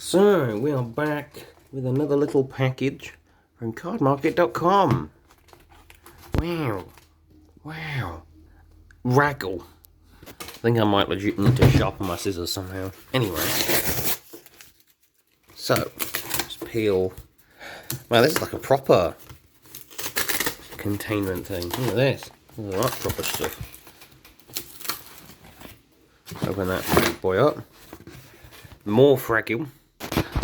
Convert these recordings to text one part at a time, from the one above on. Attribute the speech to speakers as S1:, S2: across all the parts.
S1: So, we are back with another little package from cardmarket.com. Wow. Wow. Raggle. I think I might legit need to sharpen my scissors somehow. Anyway. So, let's peel. Wow, this is like a proper containment thing. Look at this. Look at that proper stuff. Open that bad boy up. More Fraggle.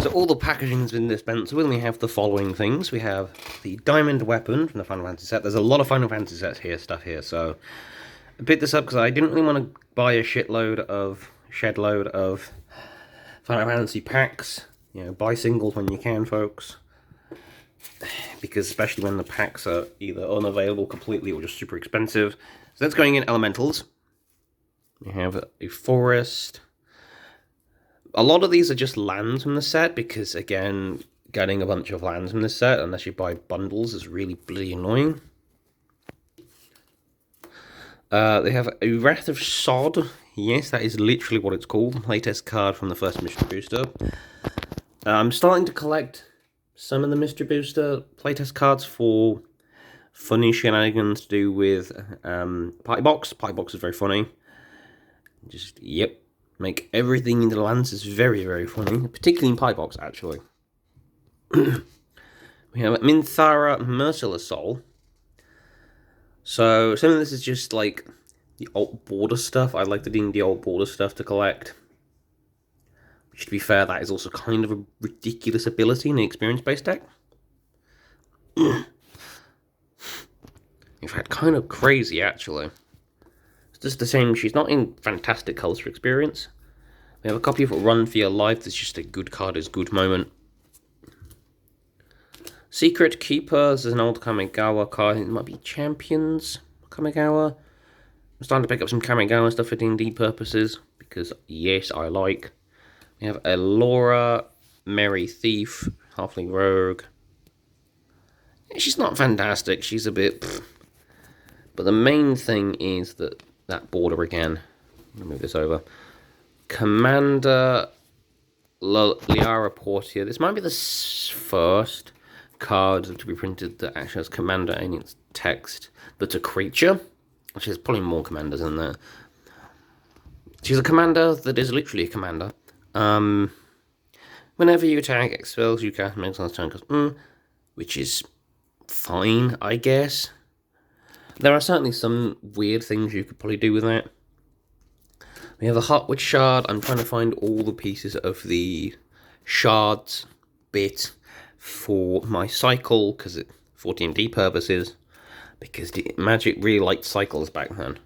S1: So all the packaging has been dispensed. We only have the following things. We have the diamond weapon from the Final Fantasy set. There's a lot of Final Fantasy stuff here. So I picked this up because I didn't really want to buy a shed load of Final Fantasy packs. You know, buy singles when you can, folks. Because especially when the packs are either unavailable completely or just super expensive. So that's going in elementals. We have a forest. A lot of these are just lands from the set, because, again, getting a bunch of lands from this set, unless you buy bundles, is really bloody annoying. They have a Wrath of Sod. Yes, that is literally what it's called. Playtest card from the first Mystery Booster. I'm starting to collect some of the Mystery Booster playtest cards for funny shenanigans to do with Party Box. Party Box is very funny. Just, yep. Make everything into the lands is very, very funny, particularly in Pie Box, actually. We have Minthara Merciless Soul. So, some of this is just like the alt border stuff. I like doing the alt border stuff to collect. Which, to be fair, that is also kind of a ridiculous ability in the experience-based deck. In fact, kind of crazy, actually. It's just the same, she's not in fantastic colours for experience. We have a copy of Run for Your Life. That's just a good card, is good moment. Secret Keeper. This is an old Kamigawa card. It might be Champions Kamigawa. I'm starting to pick up some Kamigawa stuff for D&D purposes, because, yes, I like. We have Elora, Merry Thief, Halfling Rogue. She's not fantastic. She's a bit... Pfft. But the main thing is that border again. I'm going to move this over. Commander Liara Portia. This might be the first card to be printed that actually has Commander in its text, but a creature. Which is probably more commanders in there. She's a commander that is literally a commander. Whenever you attack, expels, you cast makes on turn cost, which is fine, I guess. There are certainly some weird things you could probably do with that. We have a Heartwood Shard. I'm trying to find all the pieces of the shards bit for my cycle, because for D&D purposes, because Magic really liked cycles back then.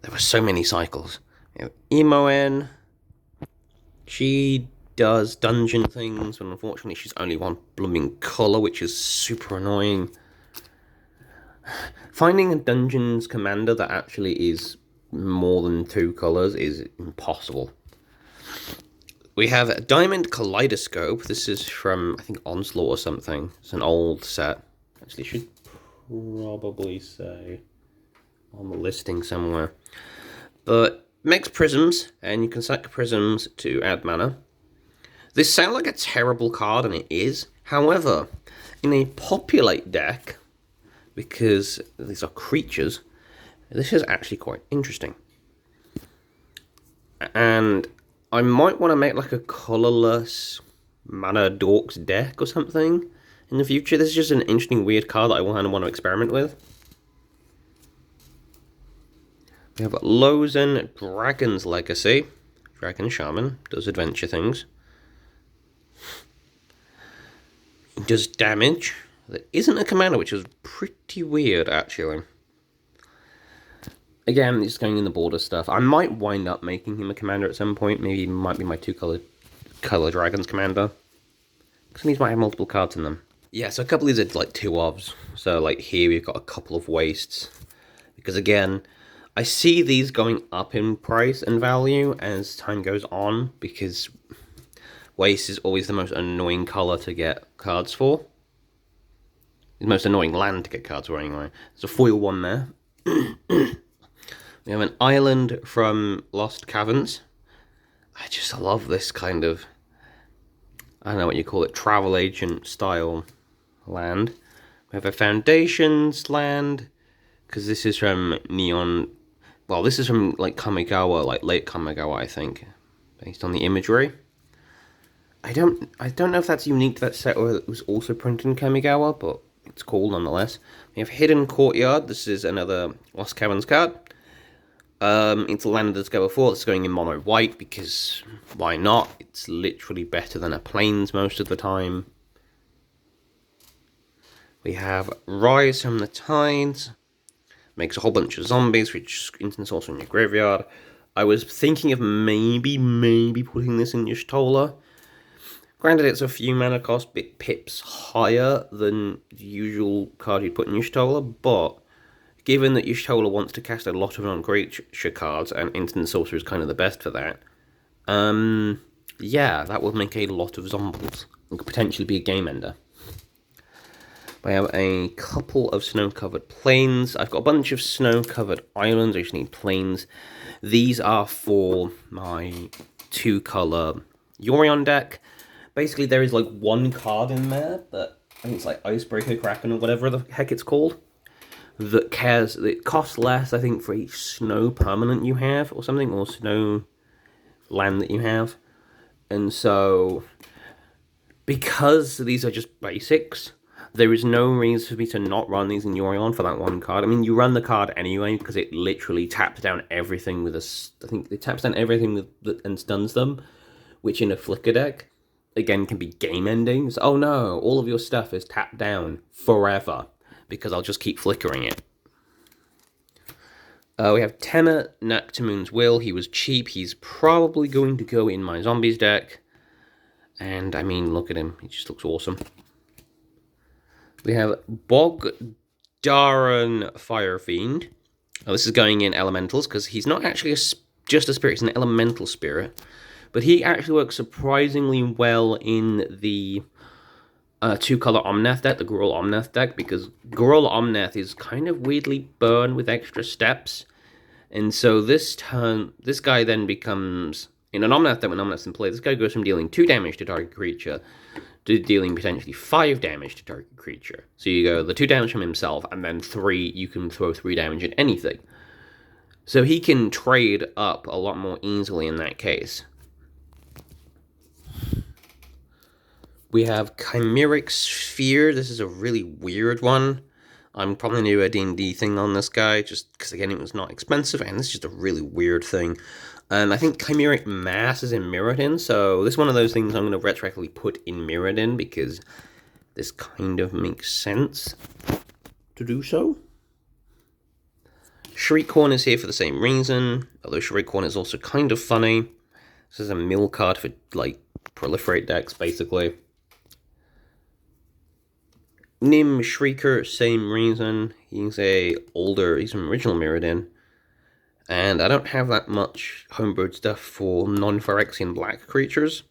S1: There were so many cycles. You know, Emoen, she does dungeon things, but unfortunately she's only one blooming colour, which is super annoying. Finding a dungeons commander that actually is more than 2 colours is impossible. We have a Diamond Kaleidoscope. This is from, I think, Onslaught or something. It's an old set. Actually, should probably say on the listing somewhere. But makes prisms, and you can sack prisms to add mana. This sounds like a terrible card, and it is. However, in a populate deck, because these are creatures, this is actually quite interesting. And I might want to make like a colourless Mana Dorks deck or something in the future. This is just an interesting, weird card that I kind of want to experiment with. We have Lozen Dragon's Legacy. Dragon Shaman. Does adventure things. It does damage. That isn't a commander, which is pretty weird, actually. Again, he's going in the border stuff. I might wind up making him a commander at some point. Maybe he might be my 2 color dragons commander. Because these might have multiple cards in them. Yeah, so a couple of these are like 2 ofs. So like here we've got a couple of wastes. Because again, I see these going up in price and value as time goes on. Because waste is always the most annoying color to get cards for. The most annoying land to get cards for anyway. There's a foil one there. We have an island from Lost Caverns. I just love this kind of I don't know what you call it, travel agent style land. We have a Foundations land, because this is from Neon. Well, this is from like Kamigawa, like late Kamigawa, I think, based on the imagery. I don't know if that's unique to that set or it was also printed in Kamigawa, but it's cool nonetheless. We have Hidden Courtyard. This is another Lost Caverns card. It's a land that's go before. It's going in mono white because why not? It's literally better than a plains most of the time. We have Rise from the Tides. Makes a whole bunch of zombies, which instant source in your graveyard. I was thinking of maybe putting this in your Y'shtola. Granted, it's a few mana cost, bit pips higher than the usual card you'd put in Y'shtola, but given that Y'shtola wants to cast a lot of non-creature cards, and Instant Sorcerer is kind of the best for that, yeah, that would make a lot of zombies. It could potentially be a game ender. I have a couple of snow-covered plains. I've got a bunch of snow-covered islands. I just need plains. These are for my 2-color Yorion deck. Basically, there is like one card in there that I think it's like Icebreaker Kraken or whatever the heck it's called. That costs less, I think, for each snow permanent you have or something, or snow land that you have. And so, because these are just basics, there is no reason for me to not run these in Yorion for that one card. I mean, you run the card anyway because it literally taps down everything with I think it taps down everything and stuns them, which in a Flicker deck, again, can be game endings. Oh no, all of your stuff is tapped down forever because I'll just keep flickering it. We have Tema, Noctimune's Will. He was cheap. He's probably going to go in my zombies deck. And I mean, look at him. He just looks awesome. We have Bogdaran Firefiend. Oh, this is going in elementals because he's not actually just a spirit, he's an elemental spirit. But he actually works surprisingly well in the 2-color Omnath deck, the Gruul Omnath deck, because Gruul Omnath is kind of weirdly burned with extra steps. And so this turn, this guy then becomes, in an Omnath deck when Omnath's in play, this guy goes from dealing 2 damage to target creature to dealing potentially 5 damage to target creature. So you go the 2 damage from himself, and then 3, you can throw 3 damage at anything. So he can trade up a lot more easily in that case. We have Chimeric Sphere. This is a really weird one. I'm probably going to do a D&D thing on this guy, just because, again, it was not expensive, and it's just a really weird thing. I think Chimeric Mass is in Mirrodin, so this is one of those things I'm going to retroactively put in Mirrodin, because this kind of makes sense to do so. Shriekhorn is here for the same reason, although Shriekhorn is also kind of funny. This is a mill card for, like, proliferate decks, basically. Nim Shrieker, same reason. He's from original Mirrodin. And I don't have that much homebrewed stuff for non-Phyrexian black creatures.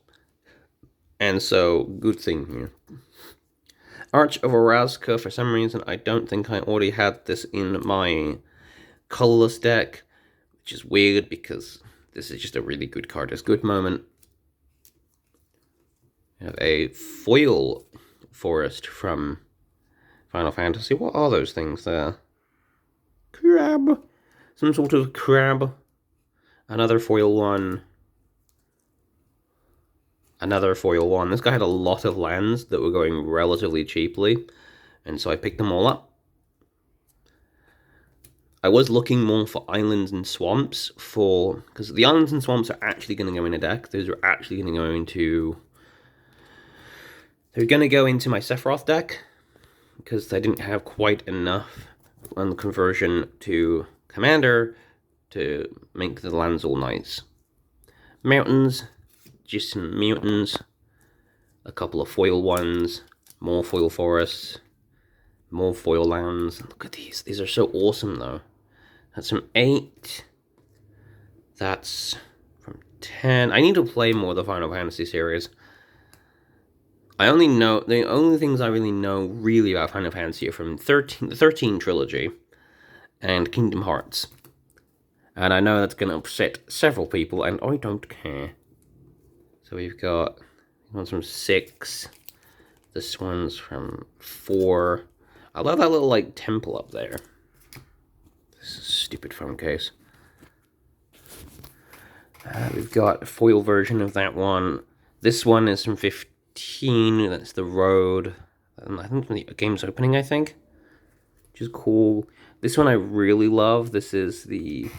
S1: And so, good thing here. Arch of Orazka, for some reason, I don't think I already had this in my colorless deck. Which is weird, because this is just a really good card. It's a good moment. We have a foil forest from Final Fantasy. What are those things there? Crab. Some sort of crab. Another foil one. Another foil one. This guy had a lot of lands that were going relatively cheaply, and so I picked them all up. I was looking more for islands and swamps because the islands and swamps are actually going to go in a deck. Those are actually going to go into... They're going to go into my Sephiroth deck, because I didn't have quite enough on the conversion to Commander to make the lands all nice. Mountains, just some mutants, a couple of foil ones, more foil forests, more foil lands. Look at these. These are so awesome, though. That's from 8. That's from 10. I need to play more of the Final Fantasy series. I only know, the only things I really know really about Final Fantasy are from the 13 trilogy and Kingdom Hearts. And I know that's going to upset several people, and I don't care. So we've got one's from 6. This one's from 4. I love that little, like, temple up there. This is a stupid phone case. We've got a foil version of that one. This one is from 15. That's the road. And I think the game's opening, I think. Which is cool. This one I really love. This is the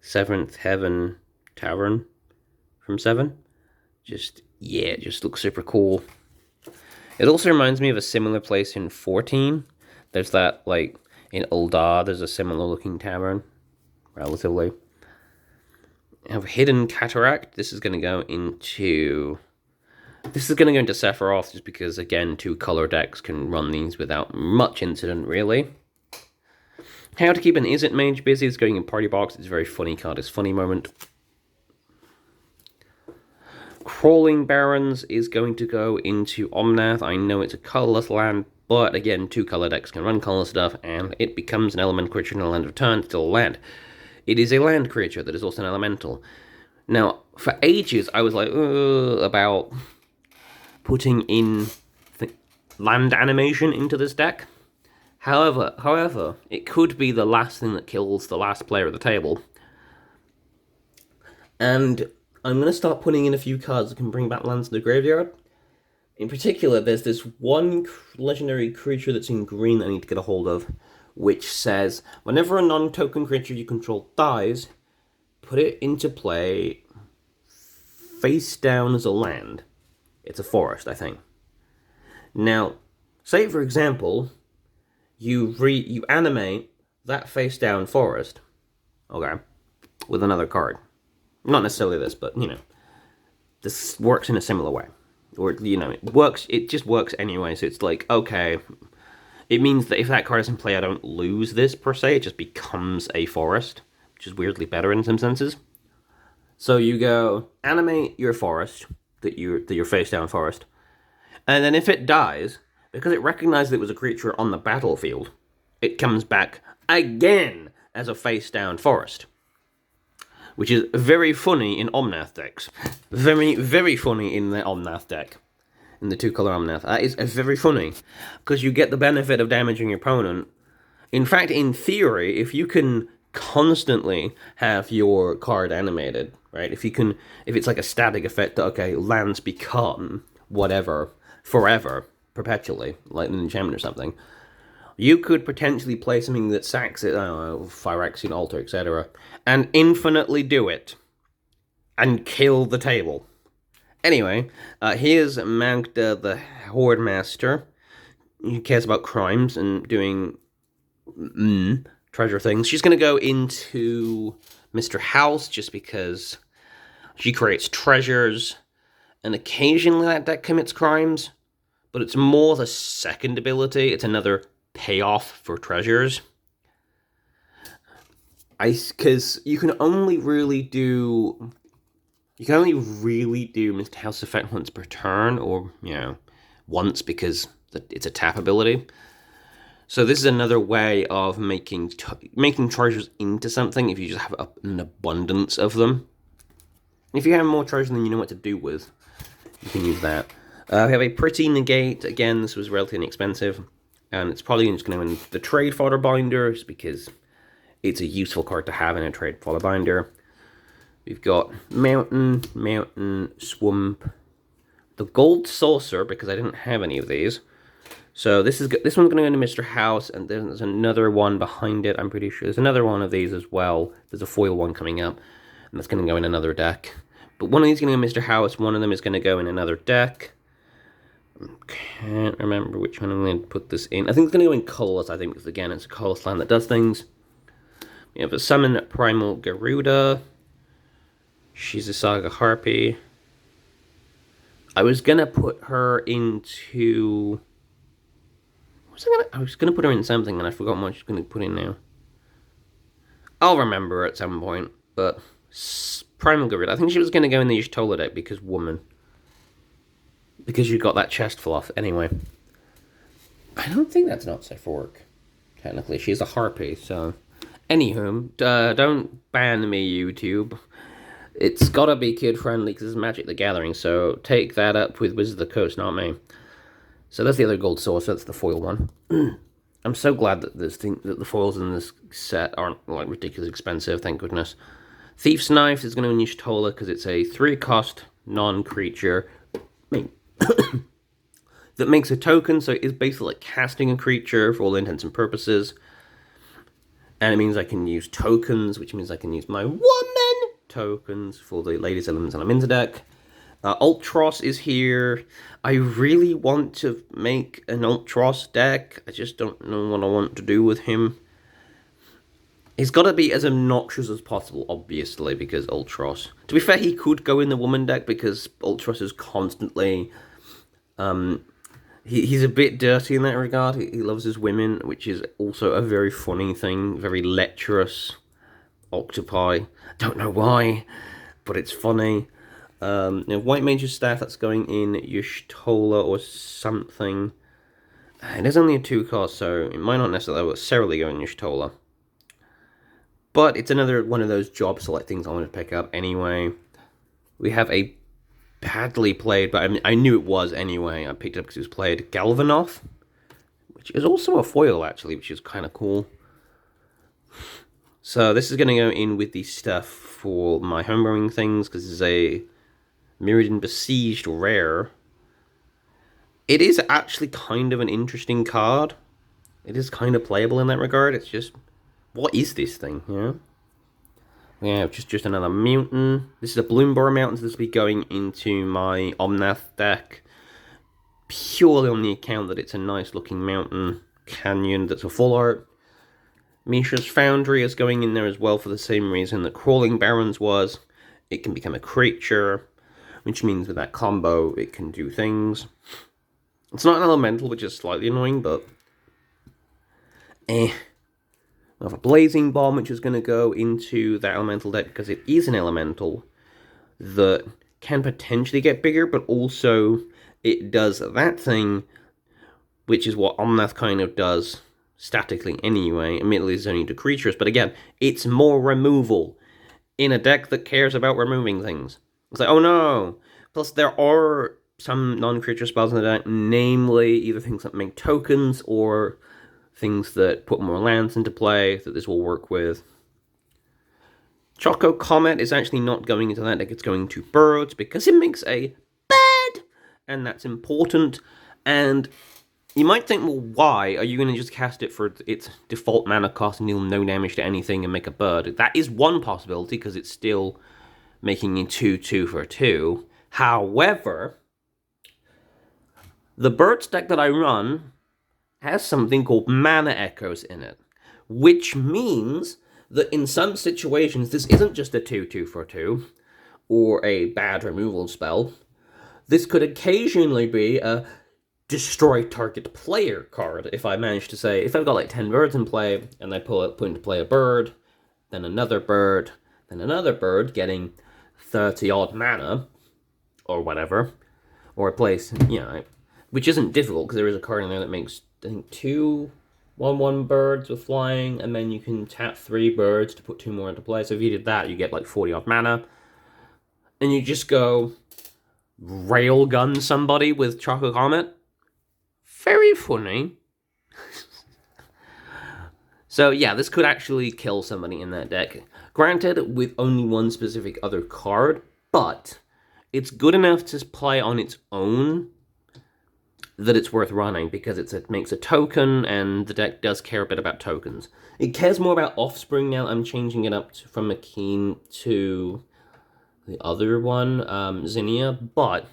S1: 7th Heaven Tavern from 7. It just looks super cool. It also reminds me of a similar place in 14. There's that, like, in Ul'dah, there's a similar looking tavern. Relatively. I have Hidden Cataract. This is going to go into Sephiroth, just because, again, 2 color decks can run these without much incident, really. How to Keep an Izzet Mage Busy is going in Party Box. It's a very funny card. It's funny moment. Crawling Barrens is going to go into Omnath. I know it's a colorless land, but again, 2 color decks can run color stuff, and it becomes an element creature in a land of turn, still a land. It is a land creature that is also an elemental. Now, for ages, I was like, about putting in land animation into this deck. However, it could be the last thing that kills the last player at the table. And I'm going to start putting in a few cards that can bring back lands to the graveyard. In particular, there's this one legendary creature that's in green that I need to get a hold of, which says, whenever a non-token creature you control dies, put it into play face down as a land. It's a forest, I think. Now, say for example, you animate that face down forest, okay, with another card. Not necessarily this, but, you know, this works in a similar way. Or, you know, it just works anyway, so it's like, okay, it means that if that card is in play, I don't lose this, per se, it just becomes a forest, which is weirdly better in some senses. So you go, animate your forest, your face-down forest, and then if it dies, because it recognized it was a creature on the battlefield, it comes back again as a face-down forest. Which is very funny in Omnath decks. Very, very funny in the Omnath deck. In the 2-color Omnath. That is very funny. Because you get the benefit of damaging your opponent. In fact, in theory, if you can constantly have your card animated, right? If it's like a static effect that, okay, lands become whatever, forever, perpetually, like an enchantment or something, you could potentially play something that sacks it, I don't know, Phyrexian Altar, etc., and infinitely do it, and kill the table. Anyway, here's Magda the Horde Master. He cares about crimes and doing treasure things. She's going to go into Mr. House, just because she creates treasures, and occasionally that deck commits crimes, but it's more the second ability. It's another payoff for treasures. Because you can only really do Mr. House effect once per turn, or, you know, once, because it's a tap ability. So this is another way of making treasures into something if you just have an abundance of them. If you have more treasures than you know what to do with, you can use that. We have a Pretty Negate. Again, this was relatively inexpensive, and it's probably just going to win the Trade Fodder Binder, just because it's a useful card to have in a Trade Fodder Binder. We've got Mountain, Swamp, the Gold Saucer, because I didn't have any of these. So this one's going to go into Mr. House, and then there's another one behind it, I'm pretty sure. There's another one of these as well. There's a foil one coming up, and that's going to go in another deck. But one of these is going to go in Mr. House, one of them is going to go in another deck. Can't remember which one I'm going to put this in. I think it's going to go in colorless, I think, because again, it's a colorless land that does things. We have a Summon Primal Garuda. She's a Saga Harpy. I was going to put her into... I was going to put her in something, and I forgot what she's going to put in now. I'll remember at some point, but... Primal Garuda. I think she was going to go in the Y'shtola deck, because woman. Because you got that chest fluff. Anyway. I don't think that's not safe for work. Technically, she's a Harpy, so... Anywho, don't ban me, YouTube. It's gotta be kid-friendly because it's Magic the Gathering, so take that up with Wizards of the Coast, not me. So that's the other gold source, that's the foil one. I'm so glad that that the foils in this set aren't like ridiculously expensive, thank goodness. Thief's Knife is going to use Tola because it's a 3-cost non-creature that makes a token, so it's basically like casting a creature for all intents and purposes. And it means I can use tokens, which means I can use my woman tokens for the Ladies Elements Elemental deck. Ultros is here. I really want to make an Ultros deck. I just don't know what I want to do with him. He's got to be as obnoxious as possible, obviously, because Ultros. To be fair, he could go in the woman deck because Ultros is constantly... He's a bit dirty in that regard. He loves his women, which is also a very funny thing. Very lecherous octopi. Don't know why, but it's funny. White Mage's Staff, that's going in Y'shtola or something. It is only a 2-cost, so it might not necessarily go in Y'shtola. But it's another one of those job select things I want to pick up anyway. We have a badly played, but I knew it was anyway. I picked it up because it was played. Galvanoth, which is also a foil, actually, which is kind of cool. So this is going to go in with the stuff for my homebrewing things, because it's a Mirrodin Besieged rare. It is actually kind of an interesting card. It is kind of playable in that regard. It's just, what is this thing, yeah? Yeah, just another mutant. This is a Bloomborough Mountain, so this will be going into my Omnath deck. Purely on the account that it's a nice looking mountain canyon that's a full art. Mishra's Foundry is going in there as well for the same reason that Crawling Barrens was. It can become a creature, which means with that combo it can do things. It's not an elemental, which is slightly annoying, but... We have a Blazing Bomb, which is going to go into that elemental deck because it is an elemental that can potentially get bigger, but also it does that thing, which is what Omnath kind of does statically anyway. Admittedly, it's only to creatures, but again, it's more removal in a deck that cares about removing things. It's like, oh no! Plus, there are some non-creature spells in the deck, namely either things that make tokens or things that put more lands into play that this will work with. Choco Comet is actually not going into that deck, it's going to birds because it makes a bed, and that's important. And you might think, well, why? Are you going to just cast it for its default mana cost and deal no damage to anything and make a bird? That is one possibility because it's still making a 2/2 for a 2. However, the birds deck that I run has something called Mana Echoes in it, which means that in some situations, this isn't just a 2/2 for a 2, or a bad removal spell. This could occasionally be a destroy target player card, if I manage to say, if I've got like 10 birds in play, and I put into play a bird, then another bird, then another bird, getting 30-odd mana, or whatever, or a place, which isn't difficult, because there is a card in there that makes, I think, 2 1/1 birds with flying, and then you can tap 3 birds to put 2 more into play. So if you did that, you get like 40-odd mana. And you just go railgun somebody with Choco Comet. Very funny. So yeah, this could actually kill somebody in that deck. Granted, with only one specific other card, but it's good enough to play on its own that it's worth running, because it makes a token, and the deck does care a bit about tokens. It cares more about Offspring now. I'm changing it up from Makeen to the other one, Zinnia, but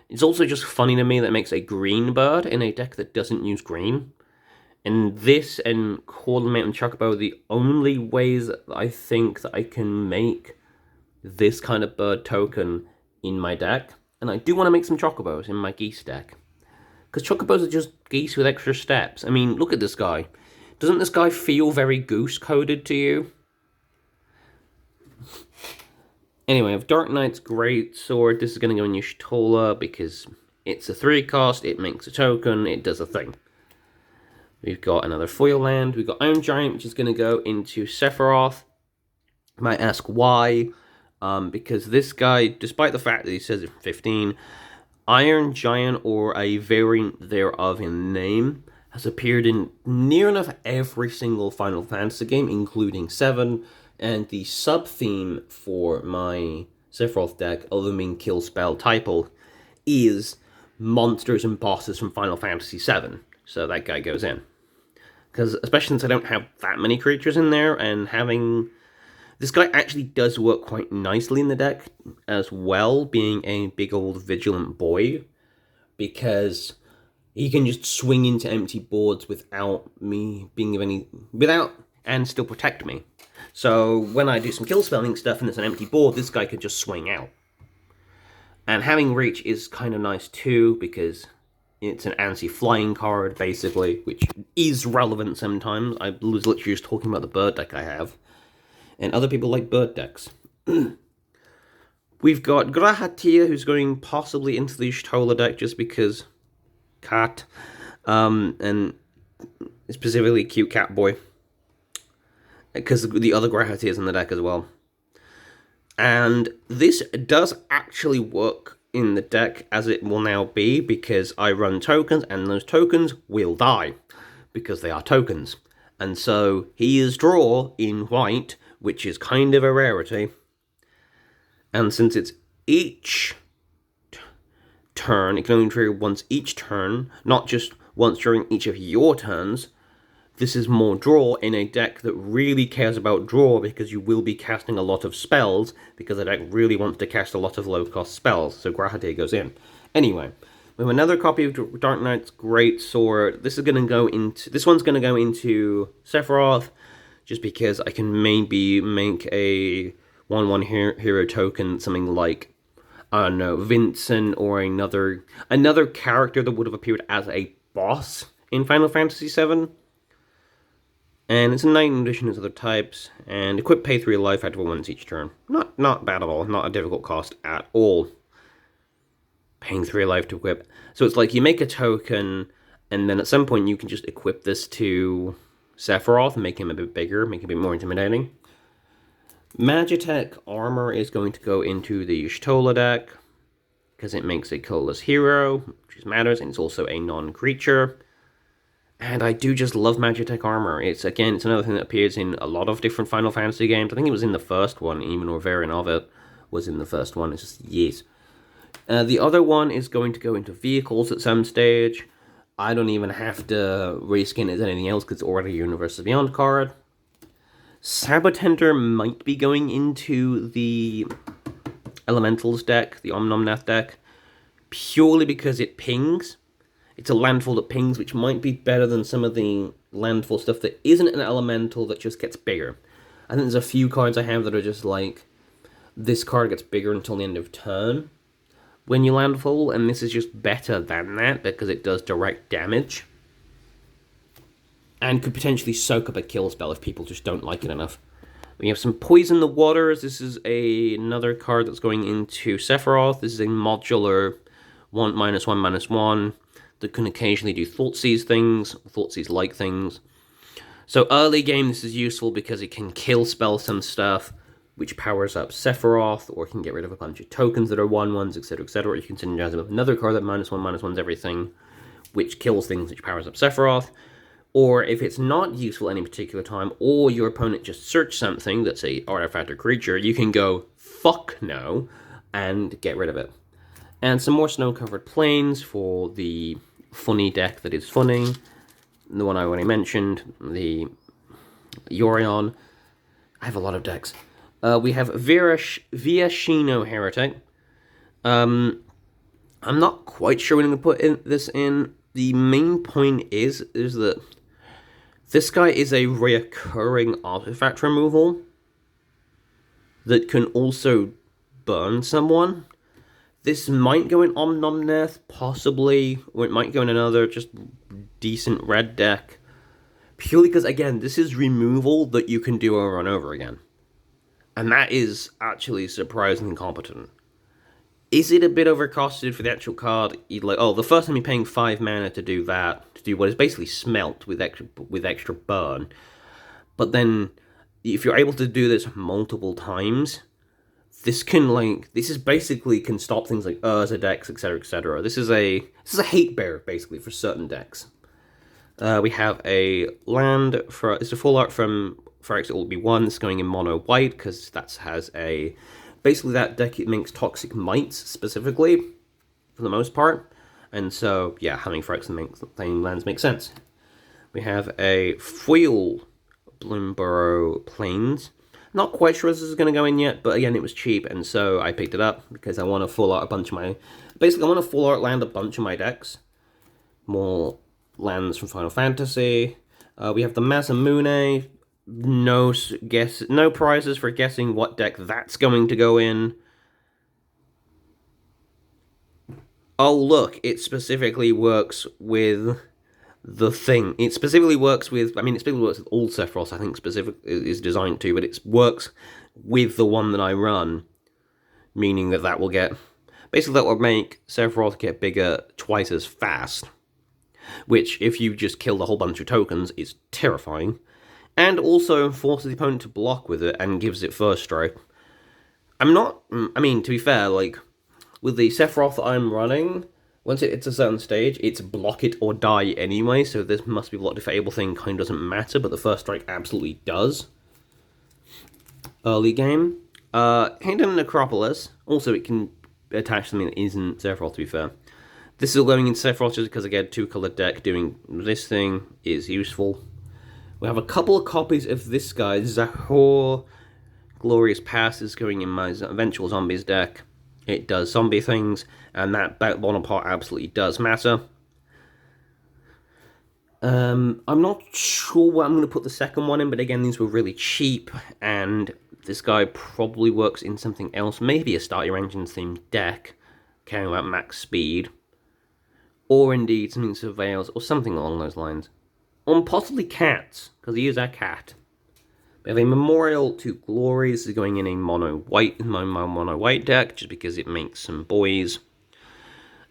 S1: it's also just funny to me that it makes a green bird in a deck that doesn't use green. And this and Cold Mountain Chocobo are the only ways that I think that I can make this kind of bird token in my deck. And I do want to make some Chocobos in my Geese deck, because Chocobos are just geese with extra steps. I mean, look at this guy. Doesn't this guy feel very goose-coded to you? Anyway, I have Dark Knight's Greatsword. This is going to go in Y'shtola because it's a 3-cost, it makes a token, it does a thing. We've got another foil land. We've got Iron Giant, which is going to go into Sephiroth. You might ask why. because this guy, despite the fact that he says it's 15, Iron Giant, or a variant thereof in name, has appeared in near enough every single Final Fantasy game, including 7, and the sub-theme for my Sephiroth deck, other than being Kill Spell Typal, is monsters and bosses from Final Fantasy 7. So that guy goes in. Because, especially since I don't have that many creatures in there, and having... This guy actually does work quite nicely in the deck as well, being a big old vigilant boy, because he can just swing into empty boards without me being of any... and still protect me. So when I do some kill spelling stuff and it's an empty board, this guy could just swing out. And having reach is kind of nice too, because it's an anti-flying card, basically, which is relevant sometimes. I was literally just talking about the bird deck I have. And other people like bird decks. We've got Grahatia, who's going possibly into the Y'shtola deck just because cat. And specifically cute cat boy. Because the other Grahatia is in the deck as well. And this does actually work in the deck as it will now be, because I run tokens, and those tokens will die. Because they are tokens. And so he is draw in white, which is kind of a rarity. And since it's each turn, it can only trigger once each turn, not just once during each of your turns, this is more draw in a deck that really cares about draw, because you will be casting a lot of spells, because the deck really wants to cast a lot of low-cost spells, so Grahatia goes in. Anyway, we have another copy of Dark Knight's Greatsword. This one's going to go into Sephiroth, just because I can maybe make a 1/1 hero token, something like, I don't know, Vincent, or another character that would have appeared as a boss in Final Fantasy VII. And it's a Knight in addition to other types, and equip pay 3 life after once each turn. Not bad at all, not a difficult cost at all. Paying 3 life to equip. So it's like you make a token, and then at some point you can just equip this to Sephiroth and make him a bit bigger, make him a bit more intimidating. Magitech Armor is going to go into the Y'shtola deck, because it makes a colorless hero, which matters, and it's also a non-creature. And I do just love Magitech Armor. It's another thing that appears in a lot of different Final Fantasy games. I think it was in the first one, even, or a variant of it was in the first one. It's just, yes. The other one is going to go into vehicles at some stage. I don't even have to reskin it as anything else, because it's already a Universes Beyond card. Sabotender might be going into the Elementals deck, the Omnomnath deck, purely because it pings. It's a landfall that pings, which might be better than some of the landfall stuff that isn't an elemental that just gets bigger. I think there's a few cards I have that are just like, this card gets bigger until the end of turn when you landfall, and this is just better than that because it does direct damage. And could potentially soak up a kill spell if people just don't like it enough. We have some Poison the Waters. This is another card that's going into Sephiroth. This is a modular want -1/-1 that can occasionally do Thoughtseize things, Thoughtseize-like things. So early game, this is useful because it can kill spell some stuff, which powers up Sephiroth, or it can get rid of a bunch of tokens that are 1/1s, etc., etc. Or you can synergize it with another card that -1/-1s everything, which kills things, which powers up Sephiroth. Or if it's not useful any particular time, or your opponent just searched something that's a artifact or creature, you can go, fuck no, and get rid of it. And some more snow-covered plains for the funny deck that is funny. The one I already mentioned, the Yorion. I have a lot of decks. We have Viashino Heretic. I'm not quite sure when I'm going to put this in. The main point is that this guy is a reoccurring artifact removal that can also burn someone. This might go in Omnomnath, possibly, or it might go in another just decent red deck. Purely because, again, this is removal that you can do over and over again. And that is actually surprisingly competent. Is it a bit overcosted for the actual card? You'd like, oh, the first time you're paying 5 mana to do that, to do what is basically smelt with extra burn. But then, if you're able to do this multiple times, this is basically can stop things like Urza decks, etc., etc. This is a hate bear basically for certain decks. We have a land for it's a full art from Phyrexia. It will be one. It's going in mono white because that has a basically that deck it makes toxic mites specifically for the most part, and so yeah, having Phyrexian lands makes sense. We have a foil Bloomburrow Plains. Not quite sure this is going to go in yet, but again, it was cheap, and so I picked it up because I want to full art a bunch of my. Basically, I want to full art land a bunch of my decks. More lands from Final Fantasy. We have the Masamune. No prizes for guessing what deck that's going to go in. Oh look, it specifically works with the thing. It specifically works with. I mean, it specifically works with all Sephiroth. I think specific is designed to, but it works with the one that I run, meaning that will get basically that will make Sephiroth get bigger twice as fast. Which, if you just killed a whole bunch of tokens, is terrifying, and also forces the opponent to block with it and gives it first strike. I mean, to be fair, like with the Sephiroth that I'm running. Once it's a certain stage, it's block it or die anyway, so this must be block disable thing kind of doesn't matter, but the first strike absolutely does. Early game. Hidden Necropolis. Also, it can attach something that isn't Sephiroth, to be fair. This is going into Sephiroth just because, again, two-colored deck doing this thing is useful. We have a couple of copies of this guy, Zahor Glorious Pass is going in my eventual zombies deck. It does zombie things, and that bottom part absolutely does matter. I'm not sure where I'm going to put the second one in, but again, these were really cheap, and this guy probably works in something else, maybe a Start Your Engines themed deck, caring about max speed, or indeed something Surveils, or something along those lines. Or possibly cats, because he is a cat. We have a Memorial to Glory. This is going in a mono white deck, just because it makes some boys.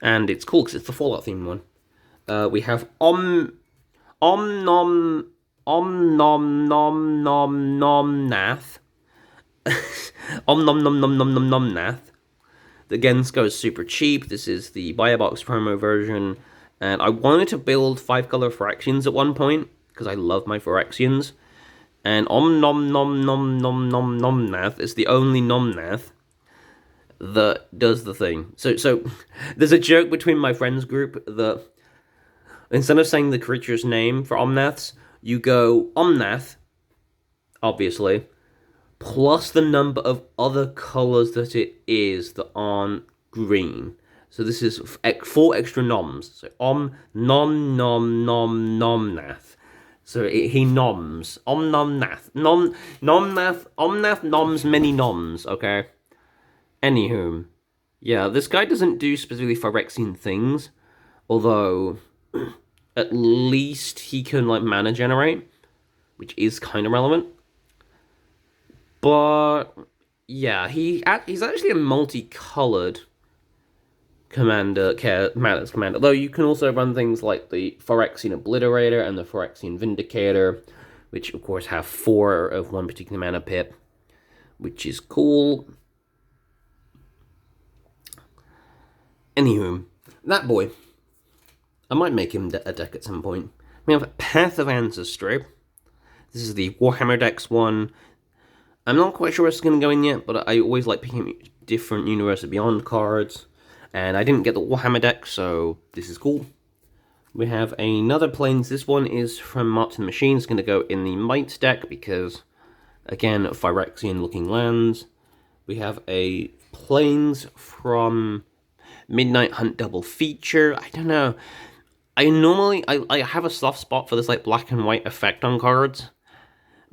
S1: And it's cool because it's the Fallout themed one. We have Om Nom Nath. Om Nom Nath. Again, this goes super cheap. This is the Buy a Box promo version. And I wanted to build 5-color Phyrexians at one point, because I love my Phyrexians. And Om Nom Nath is the only Nomnath that does the thing. So there's a joke between my friends group that instead of saying the creature's name for Omnaths, you go Omnath, obviously, plus the number of other colors that it is that aren't green. So this is 4 extra noms. So Nomnath. So he noms. Omnath. Nomnath. Omnath noms many noms, okay? Anywho. Yeah, this guy doesn't do specifically Phyrexian things. Although, at least he can, like, mana generate. Which is kind of relevant. But, yeah, he's actually a multicolored commander, though you can also run things like the Phyrexian Obliterator and the Phyrexian Vindicator, which of course have 4 of one particular mana pip, which is cool. Anywho, that boy. I might make him a deck at some point. We have Path of Ancestry. This is the Warhammer Decks one. I'm not quite sure where it's going to go in yet, but I always like picking different Universe Beyond cards. And I didn't get the Warhammer deck, so this is cool. We have another Plains. This one is from Martin Machine. It's going to go in the Mites deck because, again, Phyrexian-looking lands. We have a Plains from Midnight Hunt Double Feature. I don't know. I have a soft spot for this like black and white effect on cards.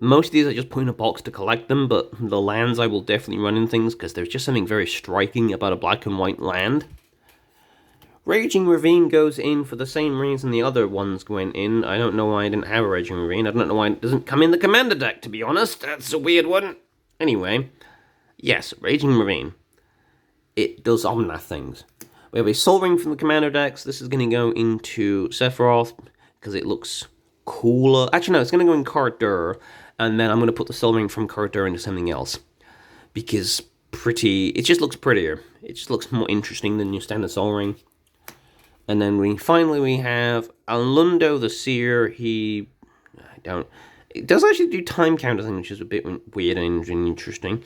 S1: Most of these I just put in a box to collect them, but the lands I will definitely run in things because there's just something very striking about a black and white land. Raging Ravine goes in for the same reason the other ones went in. I don't know why I didn't have a Raging Ravine. I don't know why it doesn't come in the Commander deck, to be honest. That's a weird one. Anyway, yes, Raging Ravine. It does Omnath things. We have a Soul Ring from the Commander decks. This is going to go into Sephiroth because it looks cooler. Actually, no, it's going to go in Cardur. And then I'm going to put the Soul Ring from Cardur into something else. Because pretty. It just looks prettier. It just looks more interesting than your standard Sol Ring. And then we have Alundo the Seer. It does actually do time counter thing, which is a bit weird and interesting.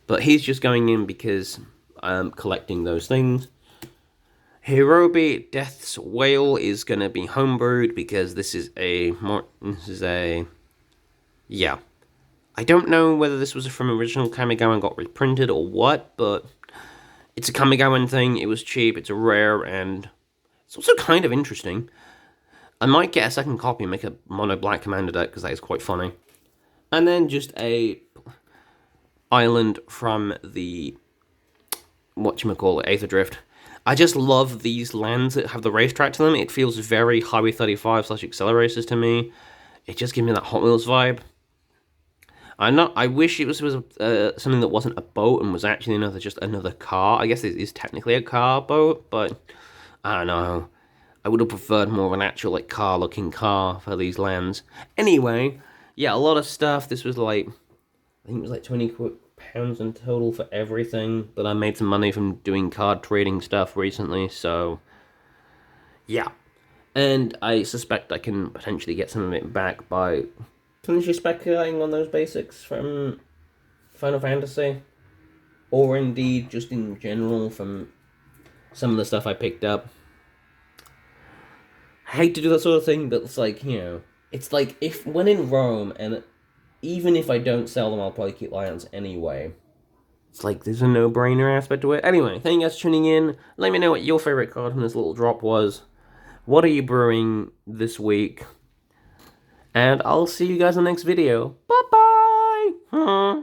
S1: But he's just going in because I'm collecting those things. Hirobi Death's Whale is going to be homebrewed because this is a... Yeah. I don't know whether this was from original Kamigawa and got reprinted or what, but it's a Kamigawa thing. It was cheap, it's a rare, and it's also kind of interesting. I might get a second copy and make a mono black commander deck because that is quite funny. And then just a island from the Aether Drift. I just love these lands that have the racetrack to them. It feels very Highway 35/Accelerators to me. It just gives me that Hot Wheels vibe. I wish it was something that wasn't a boat and was actually just another car. I guess it is technically a car boat, but I don't know. I would have preferred more of an actual like car-looking car for these lands. Anyway, yeah, a lot of stuff. This was like, I think it was like £20 in total for everything. But I made some money from doing card trading stuff recently, so yeah. And I suspect I can potentially get some of it back by potentially speculating on those basics from Final Fantasy, or indeed just in general from some of the stuff I picked up. I hate to do that sort of thing, but it's like, it's like if when in Rome, and even if I don't sell them, I'll probably keep lands anyway. It's like there's a no-brainer aspect to it. Anyway, thank you guys for tuning in. Let me know what your favorite card from this little drop was. What are you brewing this week? And I'll see you guys in the next video. Bye-bye!